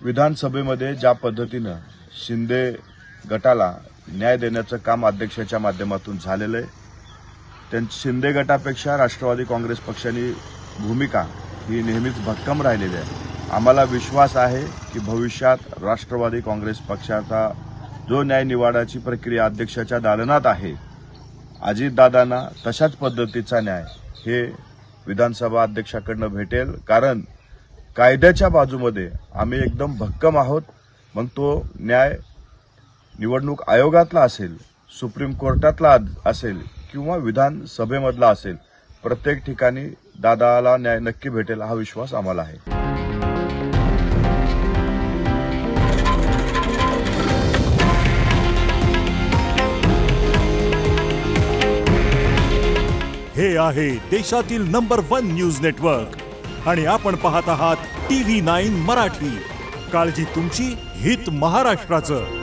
विधानसभेमध्ये ज्या पद्धतीनं शिंदे गटाला न्याय देण्याचं काम अध्यक्षाच्या माध्यमातून झालेलं आहे, त्यांच्या शिंदे गटापेक्षा राष्ट्रवादी काँग्रेस पक्षाची भूमिका ही नेहमीच भक्कम राहिलेली आहे। आम्हाला विश्वास आहे की भविष्यात राष्ट्रवादी काँग्रेस पक्षाचा जो न्याय निवाडाची प्रक्रिया अध्यक्षाच्या दालनात आहे, अजितदादांना तशाच पद्धतीचा न्याय हे विधानसभा अध्यक्षाकडून भेटेल। कारण कायद्याच्या बाजूमध्ये आम्ही एकदम भक्कम आहोत। मग तो न्याय निवडणूक आयोगातला असेल, सुप्रीम कोर्टातला असेल किंवा विधानसभेमधला असेल, प्रत्येक ठिकाणी दादाला न्याय नक्की भेटेल हा विश्वास आम्हाला आहे। हे आहे देशातील नंबर 1 न्यूज नेटवर्क आणि आपण पाहत आहात TV9 मराठी। काळजी तुमची, हित महाराष्ट्राचं।